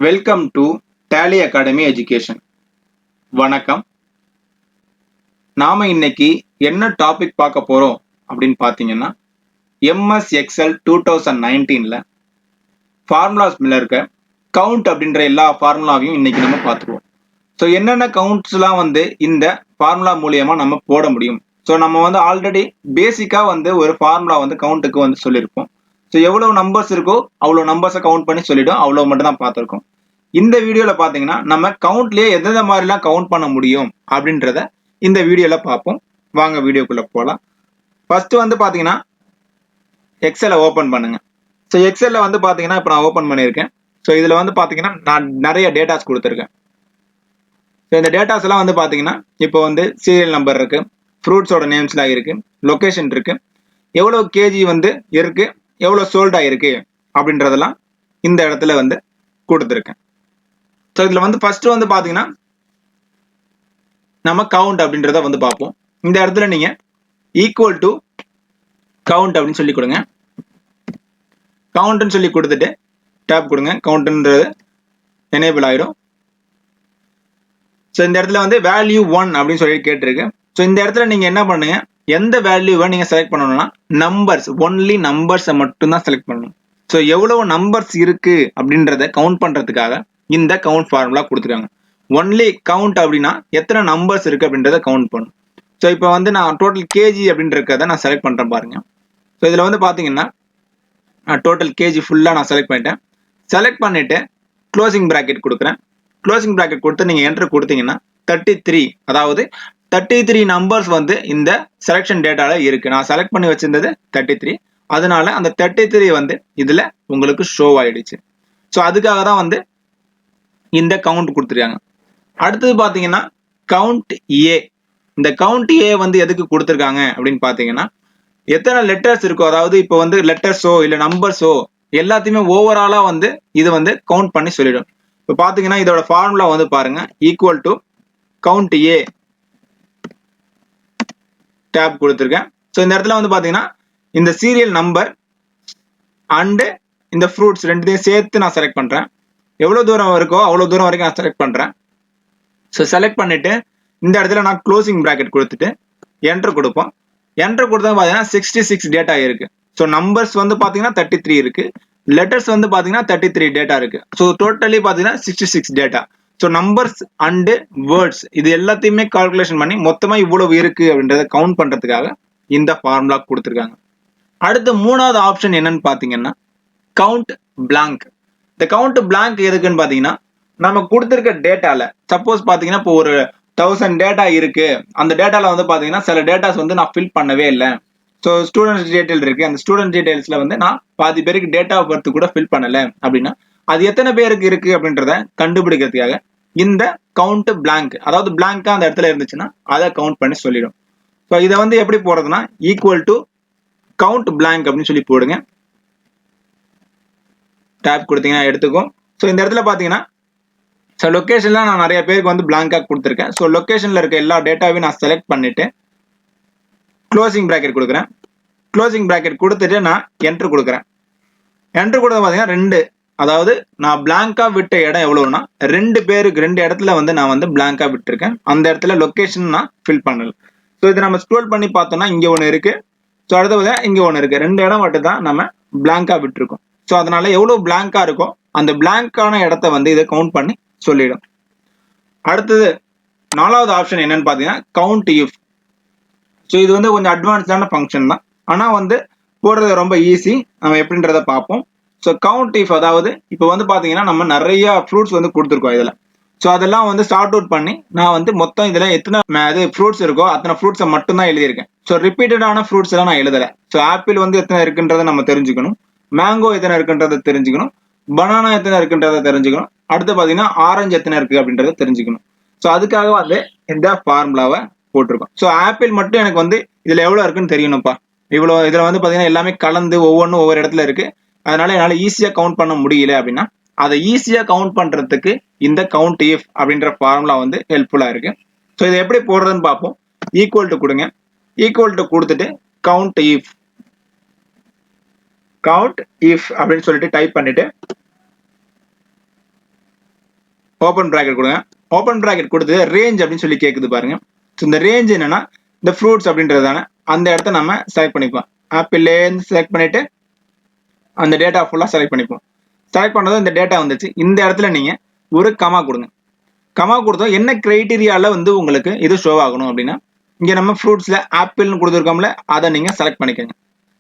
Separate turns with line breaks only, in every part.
Welcome to Tally academy education. வணக்கம். நாம இன்னைக்கு என்ன டாபிக் பார்க்க போறோம் அப்படின்னு பார்த்தீங்கன்னா, எம்எஸ் எக்ஸல் 2019ல ஃபார்முலாஸ்ல இருக்க கவுண்ட் அப்படின்ற எல்லா ஃபார்முலாவையும் இன்னைக்கு நம்ம பார்த்துருவோம். ஸோ என்னென்ன கவுண்ட்ஸ்லாம் இந்த ஃபார்முலா மூலியமா நம்ம போட முடியும். ஸோ நம்ம ஆல்ரெடி பேசிக்கா ஒரு ஃபார்முலா கவுண்ட்டுக்கு சொல்லியிருப்போம். ஸோ எவ்வளவு நம்பர்ஸ் இருக்கோ அவ்வளோ நம்பர்ஸை கவுண்ட் பண்ணி சொல்லிடும். அவ்வளோ மட்டும் தான் பார்த்துருக்கோம். இந்த வீடியோல பாத்தீங்கன்னா நம்ம கவுண்ட்லயே எந்தெந்த மாதிரிலாம் கவுண்ட் பண்ண முடியும் அப்படின்றத இந்த வீடியோல பார்ப்போம். வாங்க வீடியோக்குள்ள போகலாம். ஃபர்ஸ்ட் பாத்தீங்கன்னா எக்ஸலை ஓபன் பண்ணுங்க. ஸோ எக்ஸல்ல பாத்தீங்கன்னா இப்போ நான் ஓபன் பண்ணியிருக்கேன். ஸோ இதுல பாத்தீங்கன்னா நான் நிறைய டேட்டாஸ் கொடுத்துருக்கேன். ஸோ இந்த டேட்டாஸ் எல்லாம் பாத்தீங்கன்னா இப்போ சீரியல் நம்பர் இருக்கு, ஃப்ரூட்ஸோட நேம்ஸ்லாம் இருக்கு, லொகேஷன் இருக்கு, எவ்வளவு கேஜி இருக்கு, எவ்வளவு சோல்ட் ஆயிருக்கு அப்படின்றதெல்லாம் இந்த இடத்துல கொடுத்துருக்கேன். ஸோ இதுல ஃபர்ஸ்ட் பாத்தீங்கன்னா நம்ம கவுண்ட் அப்படின்றத பார்ப்போம். இந்த இடத்துல நீங்க ஈக்குவல் டு கவுண்ட் அப்படின்னு சொல்லி கொடுங்க. கவுண்ட்னு சொல்லி கொடுத்துட்டு டேப் கொடுங்க. கவுண்ட்ன்றது எனேபிள் ஆயிடும். ஸோ இந்த இடத்துல வேல்யூ 1 அப்படின்னு சொல்லி கேட்டிருக்கு. ஸோ இந்த இடத்துல நீங்க என்ன பண்ணுங்க, எந்த வேல்யூவை நீங்க செலக்ட் பண்ணணும்னா நம்பர்ஸ், ஒன்லி நம்பர்ஸை மட்டும் தான் செலக்ட் பண்ணணும். ஸோ எவ்வளவு நம்பர்ஸ் இருக்கு அப்படின்றத கவுண்ட் பண்றதுக்காக இந்த கவுண்ட் ஃபார்முலா கொடுத்துருக்காங்க. ஒன்லி கவுண்ட் அப்படின்னா எத்தனை நம்பர்ஸ் இருக்கு அப்படின்றத கவுண்ட் பண்ணும். ஸோ இப்போ நான் டோட்டல் கேஜி அப்படின்றத நான் செலக்ட் பண்றேன் பாருங்க. ஸோ இதுல பாத்தீங்கன்னா டோட்டல் கேஜி ஃபுல்லா நான் செலக்ட் பண்ணிட்டேன். செலக்ட் பண்ணிட்டு க்ளோசிங் பிராக்கெட் கொடுக்குறேன். க்ளோசிங் பிராக்கெட் கொடுத்து நீங்க என்டர் கொடுத்தீங்கன்னா 33, அதாவது 33 நம்பர்ஸ் இந்த செலக்ஷன் டேட்டால இருக்கு. நான் செலக்ட் பண்ணி வச்சிருந்தது 33, அதனால அந்த 33 இதுல உங்களுக்கு ஷோ ஆயிடுச்சு. ஸோ அதுக்காக தான் இந்த கவுண்ட் கொடுத்துருக்காங்க. அடுத்தது பாத்தீங்கன்னா கவுண்ட் ஏ. இந்த கவுண்ட் ஏ எதுக்கு கொடுத்துருக்காங்க அப்படின்னு பாத்தீங்கன்னா, எத்தனை லெட்டர்ஸ் இருக்கோ, அதாவது இப்போ லெட்டர்ஸோ இல்ல நம்பர்ஸோ எல்லாத்தையுமே ஓவராலா இது கவுண்ட் பண்ணி சொல்லிடும். இப்போ பாத்தீங்கன்னா இதோட ஃபார்முலா பாருங்க, equal to count a tab கொடுத்துருக்கேன். ஸோ இந்த இடத்துல பாத்தீங்கன்னா இந்த சீரியல் நம்பர் அண்ட் இந்த ஃப்ரூட்ஸ் ரெண்டுத்தையும் சேர்த்து நான் செலக்ட் பண்றேன். எவ்வளவு தூரம் இருக்கோ அவ்வளவு தூரம் வரைக்கும் நான் செலக்ட் பண்றேன். ஸோ செலக்ட் பண்ணிட்டு இந்த இடத்துல நான் க்ளோசிங் பிராக்கெட் கொடுத்துட்டு என்டர் கொடுப்போம். என்டர் கொடுத்தா பாத்தீங்கன்னா 66 டேட்டா இருக்கு. ஸோ நம்பர்ஸ் பாத்தீங்கன்னா 33 இருக்கு, லெட்டர்ஸ் பாத்தீங்கன்னா 33 டேட்டா இருக்கு. ஸோ டோட்டலி பாத்தீங்கன்னா 66 data. So numbers and words இது எல்லாத்தையுமே கால்குலேஷன் பண்ணி மொத்தமா இவ்வளவு இருக்கு அப்படின்றத கவுண்ட் பண்றதுக்காக இந்த ஃபார்முலா கொடுத்துருக்காங்க. அடுத்து மூணாவது ஆப்ஷன் என்னன்னு பாத்தீங்கன்னா கவுண்ட் பிளாங்க். இந்த கவுண்ட் பிளாங்க் எதுக்குன்னு பாத்தீங்கன்னா, நம்ம கொடுத்திருக்க டேட்டால சப்போஸ் பாத்தீங்கன்னா இப்போ ஒரு 1000 டேட்டா இருக்கு. அந்த டேட்டால பாத்தீங்கன்னா சில டேட்டாஸ் நான் ஃபில் பண்ணவே இல்லை. ஸோ ஸ்டூடெண்ட்ஸ் டீடைல் இருக்கு. அந்த ஸ்டூடெண்ட் டீடைல்ஸ்ல நான் பாதி பேருக்கு டேட்டா ஆஃப் பர்த் கூட ஃபில் பண்ணல அப்படின்னா அது எத்தனை பேருக்கு இருக்கு அப்படின்றத கண்டுபிடிக்கிறதுக்காக இந்த கவுண்ட் பிளாங்க், அதாவது பிளாங்கா அந்த இடத்துல இருந்துச்சுன்னா அதை கவுண்ட் பண்ணி சொல்லிடும். ஸோ இதை எப்படி போடுறதுன்னா ஈக்குவல் டு கவுண்ட் பிளாங்க் அப்படின்னு சொல்லி போடுங்க. டேப் கொடுத்தீங்கன்னா எடுத்துக்கும். ஸோ இந்த இடத்துல பாத்தீங்கன்னா ஸோ லொக்கேஷன்ல நான் நிறைய பேருக்கு பிளாங்கா கொடுத்துருக்கேன். ஸோ லொக்கேஷன்ல இருக்க எல்லா டேட்டாவையும் நான் செலக்ட் பண்ணிட்டு க்ளோசிங் பிராக்கெட் கொடுக்குறேன். க்ளோசிங் பிராக்கெட் கொடுத்துட்டு நான் என்டர் கொடுக்குறேன். என்டர் கொடுத்தா பாத்தீங்கன்னா 2, அதாவது நான் பிளாங்கா விட்ட இடம் எவ்வளவுனா 2 பேருக்கு 2 இடத்துல நான் பிளாங்கா விட்டுருக்கேன். அந்த இடத்துல லொக்கேஷன் நான் ஃபில் பண்ணல. ஸோ இதை நம்ம ஸ்க்ரோல் பண்ணி பார்த்தோம்னா இங்க ஒன்று இருக்கு. ஸோ அடுத்து பார்த்தீங்கன்னா இங்க ஒன்று இருக்கு. 2 இடம் மட்டும் தான் நம்ம பிளாங்கா விட்டுருக்கோம். ஸோ அதனால எவ்வளவு பிளாங்கா இருக்கோ அந்த பிளாங்கான இடத்த இதை கவுண்ட் பண்ணி சொல்லிடும். அடுத்தது 4வது ஆப்ஷன் என்னன்னு பாத்தீங்கன்னா கவுண்ட் இஃப். ஸோ இது கொஞ்சம் அட்வான்ஸ்டான ஃபங்க்ஷன் தான், ஆனா போடுறது ரொம்ப ஈஸி. நம்ம எப்படின்றத பார்ப்போம். ஸோ கவுண்ட் இஃப், அதாவது இப்போ பாத்தீங்கன்னா நம்ம நிறைய ஃப்ரூட்ஸ் கொடுத்துருக்கோம் இதுல. ஸோ அதெல்லாம் சார்ட் அவுட் பண்ணி நான் மொத்தம் இதுல எத்தனை ஃப்ரூட்ஸ் இருக்கோ அத்தனை ஃப்ரூட்ஸை மட்டும் தான் எழுதியிருக்கேன். ஸோ ரிப்பீட்டடான ஃப்ரூட்ஸ் எல்லாம் நான் எழுதல. ஸோ ஆப்பிள் எத்தனை இருக்குன்றதை நம்ம தெரிஞ்சுக்கணும், மேங்கோ எத்தனை இருக்குன்றதை தெரிஞ்சுக்கணும், பனானா எத்தனை இருக்குன்றதை தெரிஞ்சுக்கணும், அடுத்து பாத்தீங்கன்னா ஆரஞ்சு எத்தனை இருக்கு அப்படின்றத தெரிஞ்சுக்கணும். ஸோ அதுக்காக இந்த ஃபார்முலாவை போட்டிருக்கோம். ஸோ ஆப்பிள் மட்டும் எனக்கு இதுல எவ்வளவு இருக்குன்னு தெரியணும்ப்பா. இவ்வளவு இதுல பாத்தீங்கன்னா எல்லாமே கலந்து ஒவ்வொன்றும் ஒவ்வொரு இடத்துல இருக்கு. அதனால என்னால ஈஸியா கவுண்ட் பண்ண முடியல அப்படின்னா அதை ஈஸியா கவுண்ட் பண்றதுக்கு இந்த கவுண்ட் இஃப் அப்படின்ற ஃபார்முலா ஹெல்ப்ஃபுல்லா இருக்கு. ஸோ இதை எப்படி போடுறதுன்னு பார்ப்போம். ஈக்குவல் டு கொடுங்க. ஈக்குவல் டு கொடுத்துட்டு கவுண்ட் இஃப் அப்படின்னு சொல்லிட்டு டைப் பண்ணிட்டு ஓப்பன் ப்ராக்கெட் கொடுங்க. ஓப்பன் ப்ராக்கெட் கொடுத்து ரேஞ்ச் அப்படின்னு சொல்லி கேட்குது பாருங்க. ஸோ இந்த ரேஞ்ச் என்னன்னா இந்த ஃப்ரூட்ஸ் அப்படின்றதான அந்த இடத்த நம்ம செலக்ட் பண்ணிப்போம். ஆப்பிள்லேருந்து செலக்ட் பண்ணிட்டு அந்த டேட்டா ஃபுல்லாக செலக்ட் பண்ணிப்போம். செலக்ட் பண்ணுறது இந்த டேட்டா வந்துச்சு. இந்த இடத்துல நீங்கள் ஒரு கமா கொடுங்க. கமா கொடுத்தோம் என்ன கிரைட்டீரியாவில் வந்து உங்களுக்கு இது ஷோ ஆகணும் அப்படின்னா இங்கே நம்ம ஃப்ரூட்ஸில் ஆப்பிள்னு கொடுத்துருக்கோம்ல அதை நீங்கள் செலக்ட் பண்ணிக்கோங்க.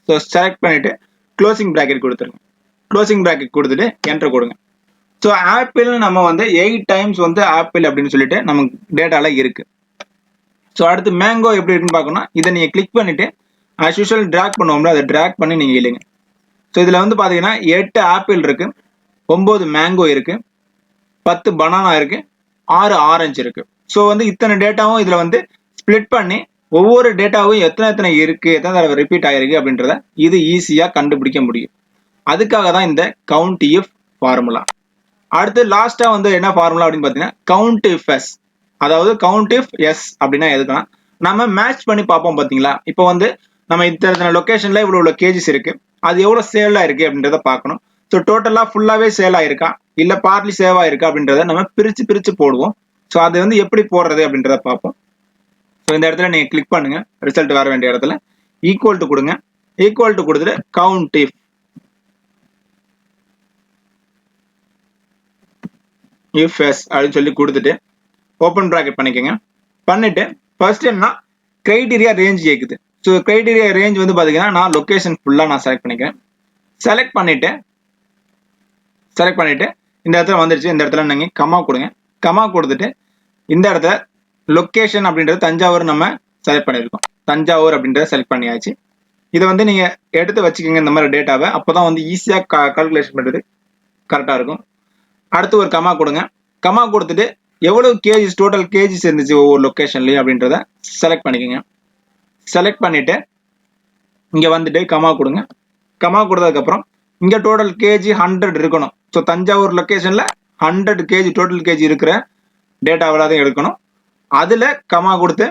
ஸோ செலக்ட் பண்ணிவிட்டு க்ளோசிங் ப்ராக்கெட் கொடுத்துருங்க. க்ளோசிங் ப்ராக்கெட் கொடுத்துட்டு என்டர் கொடுங்க. ஸோ ஆப்பிள்னு நம்ம வந்து 8 டைம்ஸ் வந்து ஆப்பிள் அப்படின்னு சொல்லிட்டு நமக்கு டேட்டாவில் இருக்குது. ஸோ அடுத்து மேங்கோ எப்படி இருக்குன்னு பார்க்கணும். இதை நீங்கள் கிளிக் பண்ணிவிட்டு ஆஸ் யூஷுவல் ட்ராக் பண்ணுவோம்ல அதை ட்ராக் பண்ணி நீங்கள் இல்லைங்க. ஸோ இதில் வந்து பார்த்தீங்கன்னா 8 ஆப்பிள் இருக்குது, 9 மேங்கோ இருக்குது, 10 பனானா இருக்குது, 6 ஆரஞ்சு இருக்குது. ஸோ வந்து இத்தனை டேட்டாவும் இதில் வந்து ஸ்ப்ளிட் பண்ணி ஒவ்வொரு டேட்டாவும் எத்தனை இருக்குது, எத்தனை தடவை ரிப்பீட் ஆகிருக்கு அப்படின்றத இது ஈஸியாக கண்டுபிடிக்க முடியும். அதுக்காக தான் இந்த கவுண்டிஃப் ஃபார்முலா. அடுத்து லாஸ்ட்டாக வந்து என்ன ஃபார்முலா அப்படின்னு பார்த்தீங்கன்னா கவுண்டிஃபஸ். அதாவது கவுண்டிஃப் எஸ் அப்படின்னா எதுக்குன்னா நம்ம மேட்ச் பண்ணி பார்ப்போம் பார்த்தீங்களா. இப்போ வந்து நம்ம இத்தனை லொக்கேஷனில் இவ்வளோ கேஜிஸ் இருக்குது, அது எவ்வளோ சேல் ஆயிருக்கு அப்படின்றத பார்க்கணும். ஸோ டோட்டலாக ஃபுல்லாகவே சேல் ஆயிருக்கா இல்லை பார்ட்லி சேவ் ஆயிருக்கா அப்படின்றத நம்ம பிரித்து போடுவோம். ஸோ அது வந்து எப்படி போடுறது அப்படின்றத பார்ப்போம். ஸோ இந்த இடத்துல நீங்கள் கிளிக் பண்ணுங்க, ரிசல்ட் வர வேண்டிய இடத்துல ஈக்குவல் டு கொடுங்க. ஈக்குவல் டு கொடுத்துட்டு கவுண்டிஃப் எஸ் அப்படின்னு சொல்லி கொடுத்துட்டு ஓப்பன் ப்ராக்கெட் பண்ணிக்கோங்க. பண்ணிட்டு ஃபர்ஸ்ட் என்ன கிரைட்டீரியா ரேஞ்ச் கேட்குது. ஸோ கிரைட்டீரியா ரேஞ்ச் வந்து பார்த்தீங்கன்னா நான் லொக்கேஷன் ஃபுல்லாக நான் செலக்ட் பண்ணிக்கிறேன். செலக்ட் பண்ணிட்டு இந்த இடத்துல வந்துருச்சு. இந்த இடத்துல நீங்கள் கமா கொடுங்க. கமா கொடுத்துட்டு இந்த இடத்துல லொக்கேஷன் அப்படின்றது தஞ்சாவூர் நம்ம செலக்ட் பண்ணியிருக்கோம். தஞ்சாவூர் அப்படின்றத செலக்ட் பண்ணியாச்சு. இதை வந்து நீங்கள் எடுத்து வச்சுக்கோங்க இந்த மாதிரி டேட்டாவை. அப்போ தான் வந்து ஈஸியாக கால்குலேஷன் பண்ணுறது கரெக்டாக இருக்கும். அடுத்து ஒரு கமா கொடுங்க. கமா கொடுத்துட்டு எவ்வளவு கேஜிஸ் டோட்டல் கேஜிஸ் இருந்துச்சு ஒவ்வொரு லொக்கேஷன்லையும் அப்படின்றத செலக்ட் பண்ணிக்கோங்க. செலக்ட் பண்ணிவிட்டு இங்கே வந்துட்டு கமா கொடுங்க. கமா கொடுத்ததுக்கப்புறம் இங்கே டோட்டல் கேஜி 100 இருக்கணும். ஸோ தஞ்சாவூர் லொக்கேஷனில் 100 கேஜி டோட்டல் கேஜி இருக்கிற டேட்டாவில் தான் எடுக்கணும். அதில் கமா கொடுத்து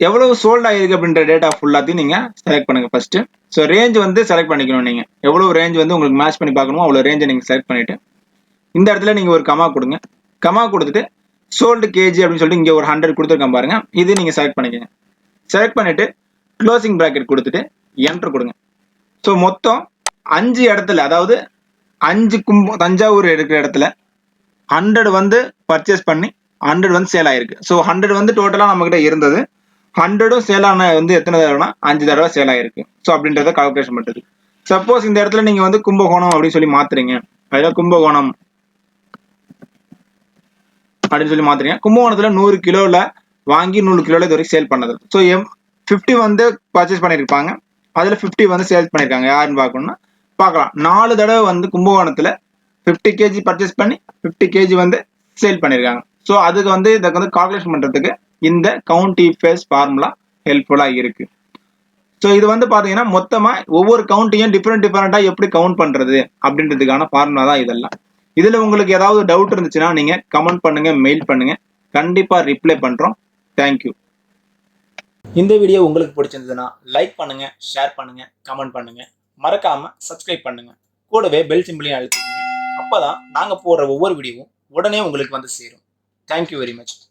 எவ்வளவு சோல்ட் ஆகிருக்கு அப்படின்ற டேட்டா ஃபுல்லாத்தையும் நீங்கள் செலக்ட் பண்ணுங்கள் ஃபஸ்ட்டு. ஸோ ரேஞ்ச் வந்து செலக்ட் பண்ணிக்கணும். நீங்கள் எவ்வளோ ரேஞ்ச் வந்து உங்களுக்கு மேட்ச் பண்ணி பார்க்கணுமோ அவ்வளோ ரேஞ்சை நீங்கள் செலக்ட் பண்ணிவிட்டு இந்த இடத்துல நீங்கள் ஒரு கமா கொடுங்க. கமா கொடுத்துட்டு சோல்டு கேஜி அப்படின்னு சொல்லிட்டு இங்கே ஒரு 100 கொடுத்துருக்கேன் பாருங்க. இது நீங்கள் செலக்ட் பண்ணிக்கோங்க. செலக்ட் பண்ணிவிட்டு க்ளோசிங் ப்ராக்கெட் கொடுத்துட்டு என்டர் கொடுங்க. ஸோ மொத்தம் 5 இடத்துல, அதாவது 5 தஞ்சாவூர் இருக்கிற இடத்துல 100 வந்து பர்ச்சேஸ் பண்ணி 100 வந்து சேல் ஆயிருக்கு. ஸோ 100 வந்து டோட்டலாக நம்மகிட்ட இருந்தது. 100ம் சேல் ஆன வந்து எத்தனை தடவைனா 5 தடவை சேல் ஆயிருக்கு. ஸோ அப்படின்றத கால்குலேஷன் பண்ணுறது. சப்போஸ் இந்த இடத்துல நீங்கள் வந்து கும்பகோணம் அப்படின்னு சொல்லி மாத்துறீங்க, அதாவது கும்பகோணம் அப்படின்னு சொல்லி மாத்துறீங்க. கும்பகோணத்தில் 100 கிலோவில் வாங்கி 100 கிலோவில் இது வரைக்கும் சேல் பண்ணது. ஸோ 50 வந்து பர்ச்சேஸ் பண்ணியிருப்பாங்க, அதில் 50 வந்து சேல் பண்ணியிருக்காங்க. யாருன்னு பார்க்கணும்னா பார்க்கலாம். 4 தடவை வந்து கும்பகோணத்தில் 50 கேஜி பர்ச்சேஸ் பண்ணி 50 கேஜி வந்து சேல் பண்ணியிருக்காங்க. ஸோ அதுக்கு வந்து இதை வந்து கால்குலேஷன் பண்ணுறதுக்கு இந்த கவுண்டிஃபஸ் ஃபார்முலா ஹெல்ப்ஃபுல்லாக இருக்கு. ஸோ இது வந்து பார்த்தீங்கன்னா மொத்தமாக ஒவ்வொரு கவுண்ட்டையும் டிஃப்ரெண்ட்டாக எப்படி கவுண்ட் பண்ணுறது அப்படின்றதுக்கான ஃபார்முலா தான் இதெல்லாம். இதில் உங்களுக்கு ஏதாவது டவுட் இருந்துச்சுன்னா நீங்கள் கமெண்ட் பண்ணுங்கள், மெயில் பண்ணுங்கள், கண்டிப்பாக ரிப்ளை பண்ணுறோம். தேங்க்யூ. இந்த வீடியோ உங்களுக்கு பிடிச்சிருந்ததுன்னா லைக் பண்ணுங்கள், ஷேர் பண்ணுங்கள், கமெண்ட் பண்ணுங்கள், மறக்காமல் சப்ஸ்கிரைப் பண்ணுங்கள். கூடவே பெல் சிம்பிளையும் அழுத்திக்கங்க. அப்போ தான் நாங்கள் போடுற ஒவ்வொரு வீடியோவும் உடனே உங்களுக்கு வந்து சேரும். Thank you very much.